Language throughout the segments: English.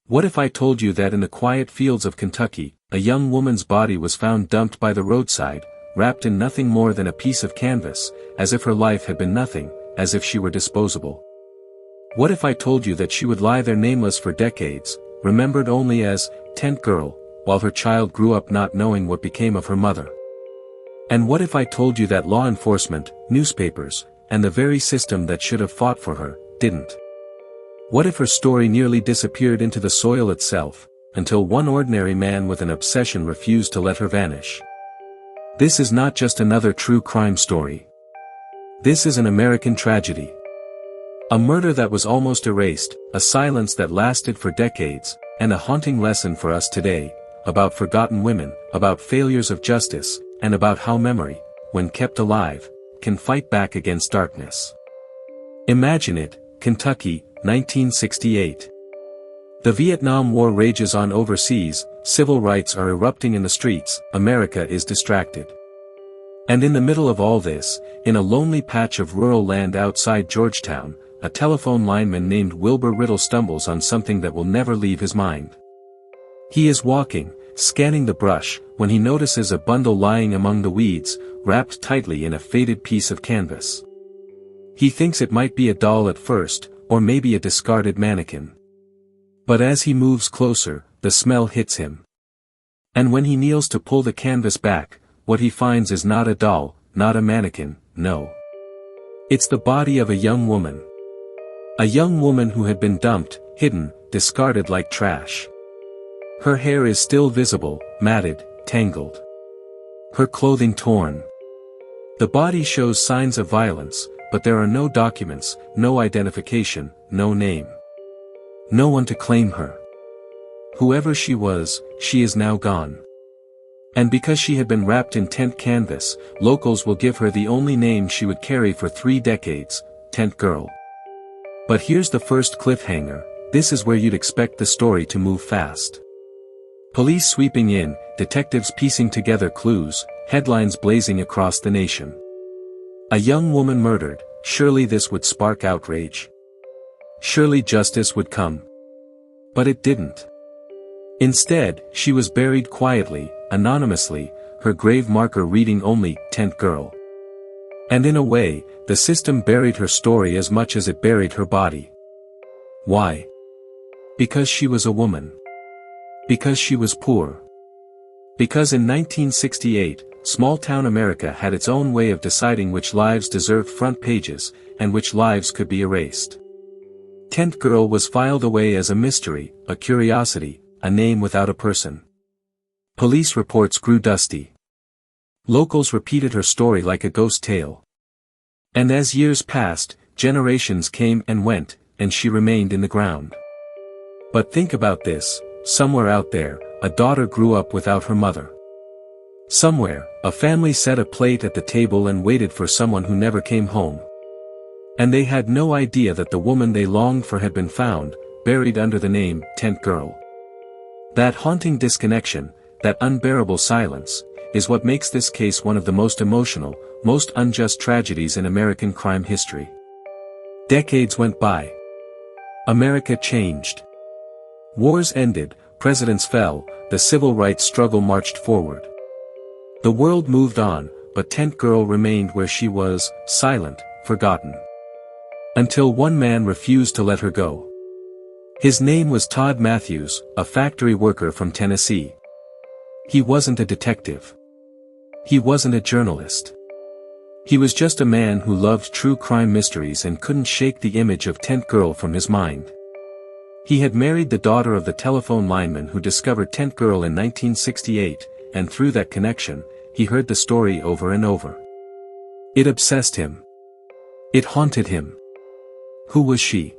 What if I told you that in the quiet fields of Kentucky, a young woman's body was found dumped by the roadside, wrapped in nothing more than a piece of canvas, as if her life had been nothing, as if she were disposable? What if I told you that she would lie there nameless for decades, remembered only as tent girl, while her child grew up not knowing what became of her mother? And what if I told you that law enforcement, newspapers, and the very system that should have fought for her, didn't? What if her story nearly disappeared into the soil itself, until one ordinary man with an obsession refused to let her vanish? This is not just another true crime story. This is an American tragedy. A murder that was almost erased, a silence that lasted for decades, and a haunting lesson for us today, about forgotten women, about failures of justice, and about how memory, when kept alive, can fight back against darkness. Imagine it, Kentucky, 1968. The Vietnam War rages on overseas, civil rights are erupting in the streets, America is distracted. And in the middle of all this, in a lonely patch of rural land outside Georgetown, a telephone lineman named Wilbur Riddle stumbles on something that will never leave his mind. He is walking, scanning the brush, when he notices a bundle lying among the weeds, wrapped tightly in a faded piece of canvas. He thinks it might be a doll at first, or maybe a discarded mannequin. But as he moves closer, the smell hits him. And when he kneels to pull the canvas back, what he finds is not a doll, not a mannequin, no. It's the body of a young woman. A young woman who had been dumped, hidden, discarded like trash. Her hair is still visible, matted, tangled. Her clothing torn. The body shows signs of violence, but there are no documents, no identification, no name. No one to claim her. Whoever she was, she is now gone. And because she had been wrapped in tent canvas, locals will give her the only name she would carry for 3 decades, Tent Girl. But here's the first cliffhanger, this is where you'd expect the story to move fast. Police sweeping in, detectives piecing together clues, headlines blazing across the nation. A young woman murdered, surely this would spark outrage. Surely justice would come. But it didn't. Instead, she was buried quietly, anonymously, her grave marker reading only, Tent Girl. And in a way, the system buried her story as much as it buried her body. Why? Because she was a woman. Because she was poor. Because in 1968, small-town America had its own way of deciding which lives deserved front pages, and which lives could be erased. Tent Girl was filed away as a mystery, a curiosity, a name without a person. Police reports grew dusty. Locals repeated her story like a ghost tale. And as years passed, generations came and went, and she remained in the ground. But think about this, somewhere out there, a daughter grew up without her mother. Somewhere, a family set a plate at the table and waited for someone who never came home. And they had no idea that the woman they longed for had been found, buried under the name, Tent Girl. That haunting disconnection, that unbearable silence, is what makes this case one of the most emotional, most unjust tragedies in American crime history. Decades went by. America changed. Wars ended, presidents fell, the civil rights struggle marched forward. The world moved on, but Tent Girl remained where she was, silent, forgotten. Until one man refused to let her go. His name was Todd Matthews, a factory worker from Tennessee. He wasn't a detective. He wasn't a journalist. He was just a man who loved true crime mysteries and couldn't shake the image of Tent Girl from his mind. He had married the daughter of the telephone lineman who discovered Tent Girl in 1968, and through that connection, he heard the story over and over. It obsessed him. It haunted him. Who was she?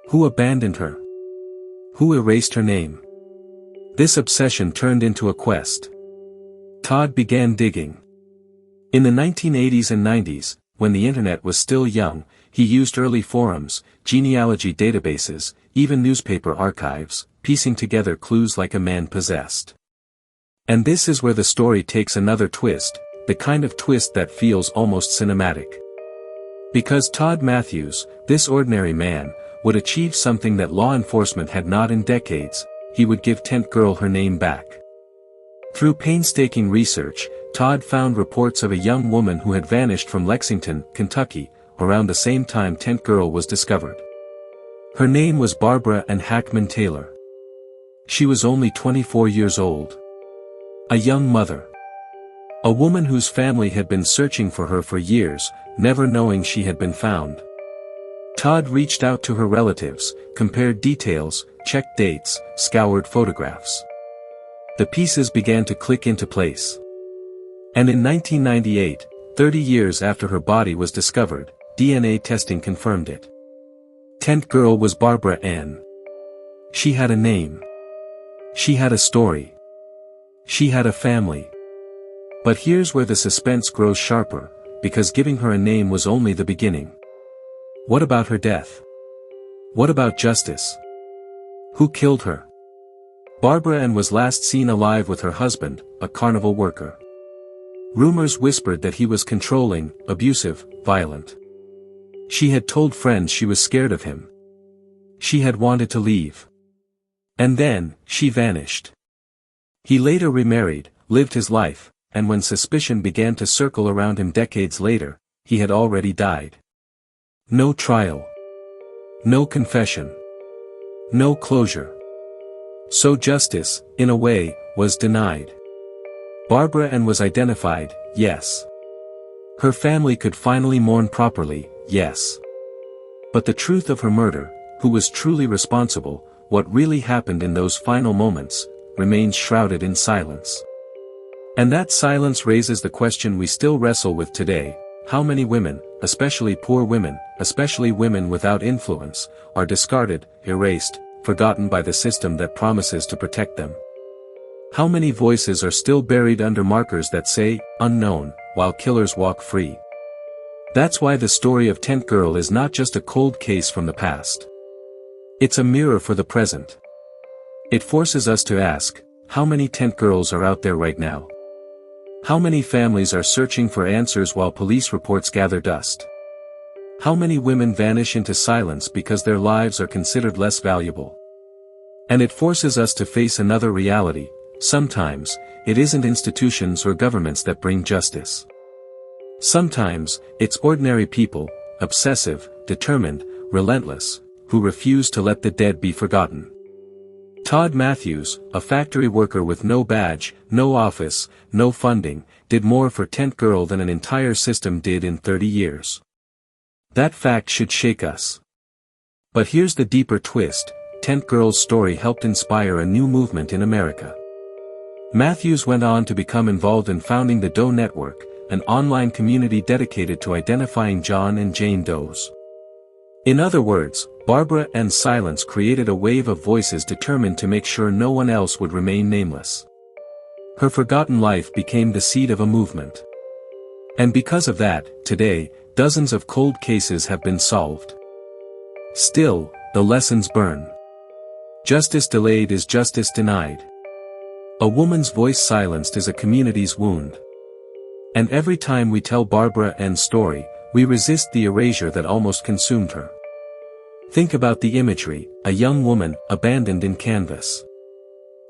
Who abandoned her? Who erased her name? This obsession turned into a quest. Todd began digging. In the 1980s and 90s, when the internet was still young, he used early forums, genealogy databases, even newspaper archives, piecing together clues like a man possessed. And this is where the story takes another twist, the kind of twist that feels almost cinematic. Because Todd Matthews, this ordinary man, would achieve something that law enforcement had not in decades: he would give Tent Girl her name back. Through painstaking research, Todd found reports of a young woman who had vanished from Lexington, Kentucky, around the same time Tent Girl was discovered. Her name was Barbara Ann Hackmann Taylor. She was only 24 years old. A young mother. A woman whose family had been searching for her for years, never knowing she had been found. Todd reached out to her relatives, compared details, checked dates, scoured photographs. The pieces began to click into place. And in 1998, 30 years after her body was discovered, DNA testing confirmed it. Tent Girl was Barbara Ann. She had a name. She had a story. She had a family. But here's where the suspense grows sharper, because giving her a name was only the beginning. What about her death? What about justice? Who killed her? Barbara Ann was last seen alive with her husband, a carnival worker. Rumors whispered that he was controlling, abusive, violent. She had told friends she was scared of him. She had wanted to leave. And then, she vanished. He later remarried, lived his life, and when suspicion began to circle around him decades later, he had already died. No trial. No confession. No closure. So justice, in a way, was denied. Barbara Ann was identified, yes. Her family could finally mourn properly, yes. But the truth of her murder, who was truly responsible, what really happened in those final moments, remains shrouded in silence. And that silence raises the question we still wrestle with today: how many women, especially poor women, especially women without influence, are discarded, erased, forgotten by the system that promises to protect them? How many voices are still buried under markers that say, unknown, while killers walk free? That's why the story of Tent Girl is not just a cold case from the past. It's a mirror for the present. It forces us to ask, how many Tent Girls are out there right now? How many families are searching for answers while police reports gather dust? How many women vanish into silence because their lives are considered less valuable? And it forces us to face another reality: sometimes, it isn't institutions or governments that bring justice. Sometimes, it's ordinary people, obsessive, determined, relentless, who refuse to let the dead be forgotten. Todd Matthews, a factory worker with no badge, no office, no funding, did more for Tent Girl than an entire system did in 30 years. That fact should shake us. But here's the deeper twist: Tent Girl's story helped inspire a new movement in America. Matthews went on to become involved in founding the Doe Network, an online community dedicated to identifying John and Jane Does. In other words, Barbara Ann's silence created a wave of voices determined to make sure no one else would remain nameless. Her forgotten life became the seed of a movement. And because of that, today, dozens of cold cases have been solved. Still, the lessons burn. Justice delayed is justice denied. A woman's voice silenced is a community's wound. And every time we tell Barbara Ann's story, we resist the erasure that almost consumed her. Think about the imagery: a young woman, abandoned in canvas.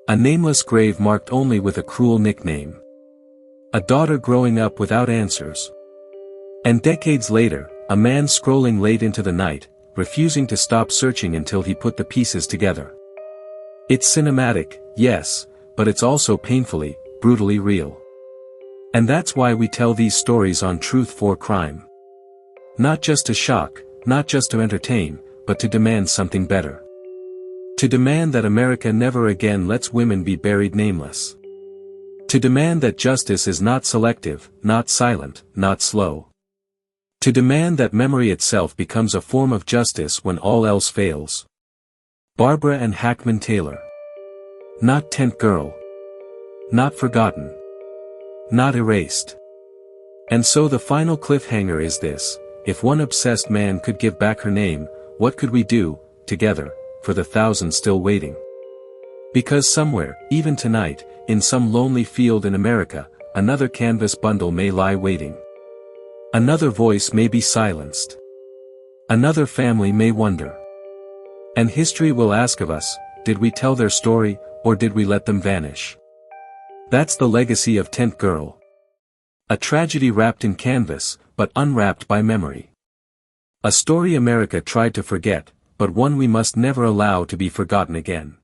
A nameless grave marked only with a cruel nickname. A daughter growing up without answers. And decades later, a man scrolling late into the night, refusing to stop searching until he put the pieces together. It's cinematic, yes, but it's also painfully, brutally real. And that's why we tell these stories on Truth for Crime. Not just to shock, not just to entertain, but to demand something better. To demand that America never again lets women be buried nameless. To demand that justice is not selective, not silent, not slow. To demand that memory itself becomes a form of justice when all else fails. Barbara Ann Hackmann Taylor. Not Tent Girl. Not forgotten. Not erased. And so the final cliffhanger is this: if one obsessed man could give back her name, what could we do, together, for the thousands still waiting? Because somewhere, even tonight, in some lonely field in America, another canvas bundle may lie waiting. Another voice may be silenced. Another family may wonder. And history will ask of us, did we tell their story, or did we let them vanish? That's the legacy of Tent Girl. A tragedy wrapped in canvas, but unwrapped by memory. A story America tried to forget, but one we must never allow to be forgotten again.